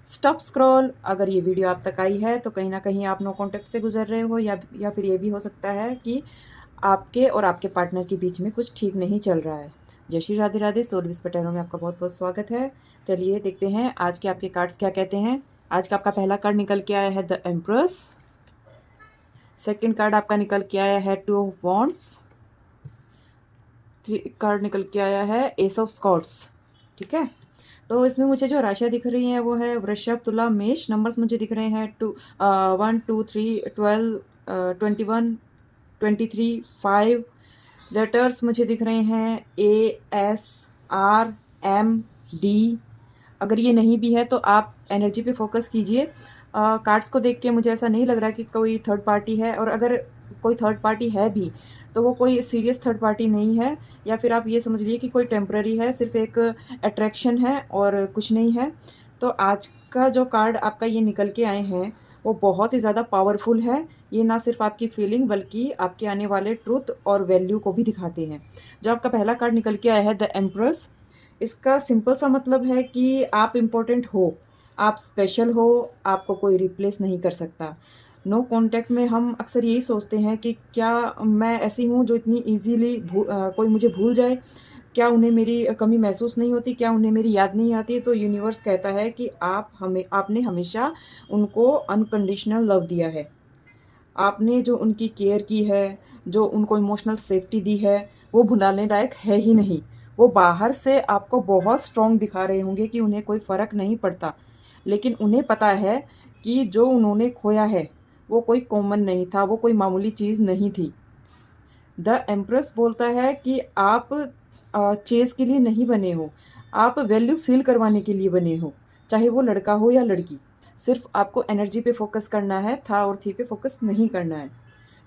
Stop scroll. अगर ये video आप तक आई है तो कहीं न कहीं आप नो कॉन्टैक्ट से गुज़र रहे हो या फिर ये भी हो सकता है कि आपके और आपके पार्टनर के बीच में कुछ ठीक नहीं चल रहा है। जय श्री राधे राधे, सोलविस पटेरों में आपका बहुत-बहुत स्वागत है। चलिए देखते हैं आज के आपके कार्ड्स क्या कहते हैं। आज का आपका पहला कार्ड निकल के आया है द एम्प्रेस। सेकंड कार्ड आपका निकल के आया है टू ऑफ वॉन्ड्स। कार्ड निकल के आया है एस ऑफ स्कॉट्स। ठीक है, तो इसमें मुझे जो राशियाँ दिख रही हैं वो है वृषभ, तुला, मेष। नंबर्स मुझे दिख रहे हैं 1 2 3 12 21 23 5। लेटर्स मुझे दिख रहे हैं ASRMD। अगर ये नहीं भी है तो आप एनर्जी पे फोकस कीजिए। कार्ड्स को देख के मुझे ऐसा नहीं लग रहा कि कोई थर्ड पार्टी है, और अगर कोई थर्ड पार्टी है भी तो वो कोई सीरियस थर्ड पार्टी नहीं है, या फिर आप ये समझ लीजिए कि कोई टेम्पररी है, सिर्फ एक अट्रैक्शन है और कुछ नहीं है। तो आज का जो कार्ड आपका ये निकल के आए हैं वो बहुत ही ज़्यादा पावरफुल है। ये ना सिर्फ आपकी फीलिंग बल्कि आपके आने वाले ट्रुथ और वैल्यू को भी दिखाते हैं। जो आपका पहला कार्ड निकल के आया है द एम्प्रेस, इसका सिंपल सा मतलब है कि आप इम्पोर्टेंट हो, आप स्पेशल हो, आपको कोई रिप्लेस नहीं कर सकता। नो कॉन्टैक्ट में हम अक्सर यही सोचते हैं कि क्या मैं ऐसी हूँ जो इतनी ईज़िली कोई मुझे भूल जाए? क्या उन्हें मेरी कमी महसूस नहीं होती? क्या उन्हें मेरी याद नहीं आती? तो यूनिवर्स कहता है कि आपने हमेशा उनको अनकंडीशनल लव दिया है। आपने जो उनकी केयर की है, जो उनको इमोशनल सेफ्टी दी है, वो भुलाने लायक है ही नहीं। वो बाहर से आपको बहुत स्ट्रॉन्ग दिखा रहे होंगे कि उन्हें कोई फ़र्क नहीं पड़ता, लेकिन उन्हें पता है कि जो उन्होंने खोया है, वो कोई कॉमन नहीं था, वो कोई मामूली चीज़ नहीं थी। द एम्प्रेस बोलता है कि आप चेज़ के लिए नहीं बने हो, आप वैल्यू फ़ील करवाने के लिए बने हो, चाहे वो लड़का हो या लड़की। सिर्फ़ आपको एनर्जी पे फ़ोकस करना है, था और थी पे फ़ोकस नहीं करना है।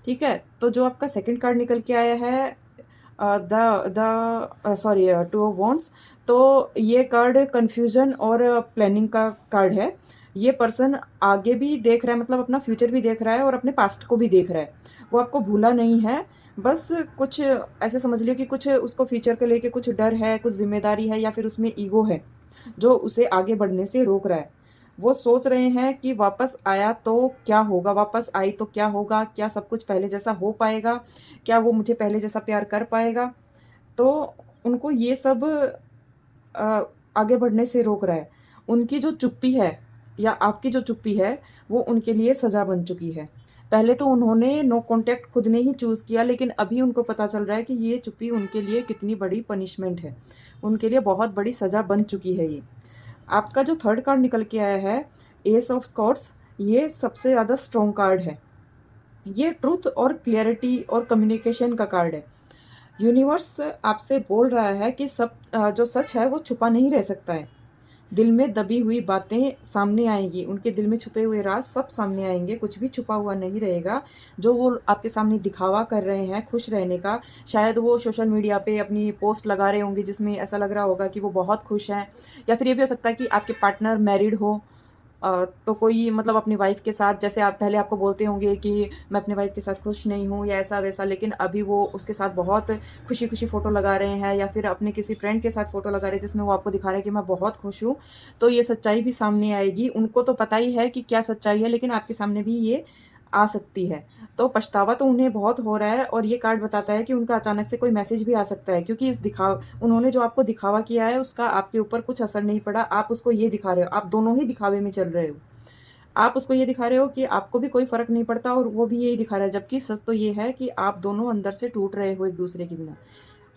ठीक है? तो जो आपका सेकंड कार्ड निकल के आया है सॉरी टू ऑफ वॉन्ड्स, तो ये कार्ड कन्फ्यूज़न और प्लानिंग का कार्ड है। ये पर्सन आगे भी देख रहा है, मतलब अपना फ्यूचर भी देख रहा है और अपने पास्ट को भी देख रहा है। वो आपको भूला नहीं है, बस कुछ ऐसे समझ लियो कि कुछ उसको फ्यूचर को लेके कुछ डर है, कुछ ज़िम्मेदारी है या फिर उसमें ईगो है, जो उसे आगे बढ़ने से रोक रहा है। वो सोच रहे हैं कि वापस आया तो क्या होगा? वापस आई तो क्या होगा? क्या सब कुछ पहले जैसा हो पाएगा? क्या वो मुझे पहले जैसा प्यार कर पाएगा? तो उनको ये सब अ, आगे बढ़ने से रोक रहा है। उनकी जो चुप्पी है या आपकी जो चुप्पी है, वो उनके लिए सज़ा बन चुकी है। पहले तो उन्होंने नो कॉन्टैक्ट खुद ने ही चूज़ किया, लेकिन अभी उनको पता चल रहा है कि ये चुप्पी उनके लिए कितनी बड़ी पनिशमेंट है। उनके लिए बहुत बड़ी सज़ा बन चुकी है ये। आपका जो थर्ड कार्ड निकल के आया है, एस ऑफ स्कॉट्स, ये सबसे ज़्यादा स्ट्रॉन्ग कार्ड है। ये ट्रुथ और क्लैरिटी और कम्युनिकेशन का कार्ड है। यूनिवर्स आपसे बोल रहा है कि जो सच है वो छुपा नहीं रह सकता है। दिल में दबी हुई बातें सामने आएँगी, उनके दिल में छुपे हुए राज़ सब सामने आएँगे, कुछ भी छुपा हुआ नहीं रहेगा। जो वो आपके सामने दिखावा कर रहे हैं खुश रहने का, शायद वो सोशल मीडिया पे अपनी पोस्ट लगा रहे होंगे जिसमें ऐसा लग रहा होगा कि वो बहुत खुश हैं, या फिर ये भी हो सकता है कि आपके पार्टनर मैरिड हो। तो कोई मतलब अपनी वाइफ़ के साथ, जैसे आप पहले आपको बोलते होंगे कि मैं अपनी वाइफ़ के साथ खुश नहीं हूँ या ऐसा-वैसा, लेकिन अभी वो उसके साथ बहुत खुशी-खुशी फ़ोटो लगा रहे हैं, या फिर अपने किसी फ्रेंड के साथ फ़ोटो लगा रहे हैं जिसमें वो आपको दिखा रहे हैं कि मैं बहुत खुश हूँ। तो ये सच्चाई भी सामने आएगी। उनको तो पता ही है कि क्या सच्चाई है, लेकिन आपके सामने भी ये आ सकती है। तो पछतावा तो उन्हें बहुत हो रहा है, और ये कार्ड बताता है कि उनका अचानक से कोई मैसेज भी आ सकता है, क्योंकि उन्होंने जो आपको दिखावा किया है उसका आपके ऊपर कुछ असर नहीं पड़ा। आप उसको ये दिखा रहे हो, आप दोनों ही दिखावे में चल रहे हो। आप उसको ये दिखा रहे हो कि आपको भी कोई फ़र्क नहीं पड़ता, और वो भी यही दिखा रहा है, जबकि सच तो ये है कि आप दोनों अंदर से टूट रहे हो एक-दूसरे के बिना।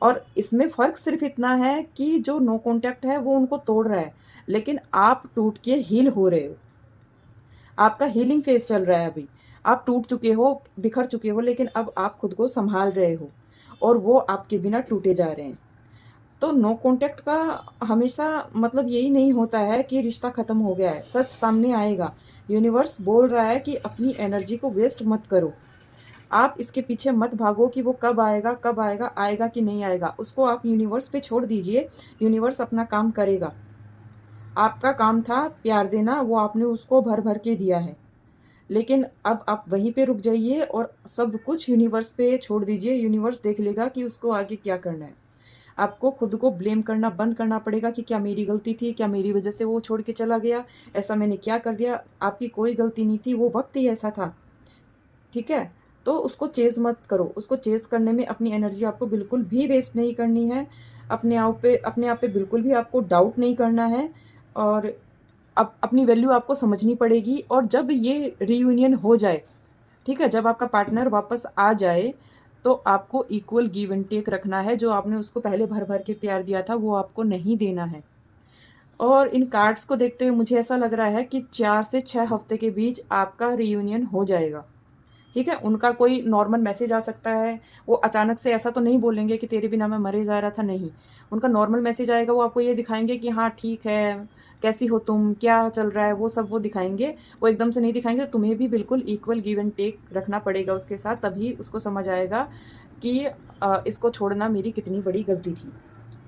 और इसमें फ़र्क सिर्फ़ इतना है कि जो नो कॉन्टैक्ट है वो उनको तोड़ रहा है, लेकिन आप टूट के हील हो रहे हो। आपका हीलिंग फ़ेज़ चल रहा है अभी। आप टूट चुके हो, बिखर चुके हो, लेकिन अब आप खुद को सँभाल रहे हो, और वो आपके बिना टूटे जा रहे हैं। तो नो कॉन्टैक्ट का हमेशा मतलब यही नहीं होता है कि रिश्ता ख़त्म हो गया है, सच सामने आएगा। यूनिवर्स बोल रहा है कि अपनी एनर्जी को वेस्ट मत करो। आप इसके पीछे मत भागो कि वो कब आएगा, आएगा कि नहीं आएगा। उसको आप यूनिवर्स पे छोड़ दीजिए, यूनिवर्स अपना काम करेगा। आपका काम था प्यार देना, वो आपने उसको भर-भर के दिया है। लेकिन अब आप वहीं पे रुक जाइए और सब कुछ यूनिवर्स पे छोड़ दीजिए, यूनिवर्स देख लेगा कि उसको आगे क्या करना है। आपको खुद को ब्लेम करना बंद करना पड़ेगा कि क्या मेरी गलती थी? क्या मेरी वज़ह से वो छोड़ के चला गया? ऐसा मैंने क्या कर दिया? आपकी कोई गलती नहीं थी, वो वक़्त ही ऐसा था, ठीक है? तो उसको चेज़ मत करो, उसको चेज़ करने में अपनी एनर्जी आपको बिल्कुल भी वेस्ट नहीं करनी है। अपने आप पे बिल्कुल भी आपको डाउट नहीं करना है और अपनी वैल्यू आपको समझनी पड़ेगी और जब ये रियूनियन हो जाए, ठीक है? जब आपका पार्टनर वापस आ जाए, तो आपको इक्वल गिव एंड टेक रखना है, जो आपने उसको पहले भर-भर के प्यार दिया था, वो आपको नहीं देना है। और इन कार्ड्स को देखते हुए मुझे ऐसा लग रहा है कि 4 से 6 हफ्ते के बीच आपका रियूनियन हो जाएगा। ठीक है? उनका कोई नॉर्मल मैसेज आ सकता है, वो अचानक से ऐसा तो नहीं बोलेंगे कि तेरे बिना मैं मरे जा रहा था, नहीं। उनका नॉर्मल मैसेज आएगा, वो आपको ये दिखाएँगे कि हाँ, ठीक है, कैसी हो तुम? क्या चल रहा है? वो सब वो दिखाएँगे। वो एकदम से नहीं दिखाएँगे, तुम्हें भी बिल्कुल इक्वल गिव एंड टेक रखना पड़ेगा उसके साथ, तभी उसको समझ आएगा कि इसको छोड़ना मेरी कितनी बड़ी गलती थी।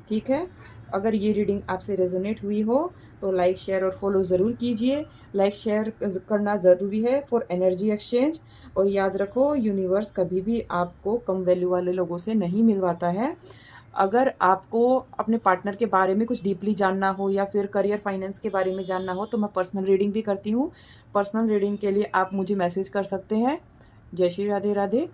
ठीक है? अगर ये रीडिंग आपसे रेज़ोनेट हुई हो, तो लाइक, शेयर और फॉलो ज़रूर कीजिए। लाइक, शेयर करना ज़रूरी है फॉर एनर्जी एक्सचेंज और याद रखो यूनिवर्स कभी भी आपको कम वैल्यू वाले लोगों से नहीं मिलवाता है। अगर आपको अपने पार्टनर के बारे में कुछ डीपली जानना हो या फिर करियर फाइनेंस के बारे में जानना हो, तो मैं पर्सनल रीडिंग भी करती हूँ। पर्सनल रीडिंग के लिए आप मुझे मैसेज कर सकते हैं। जय श्री राधे राधे।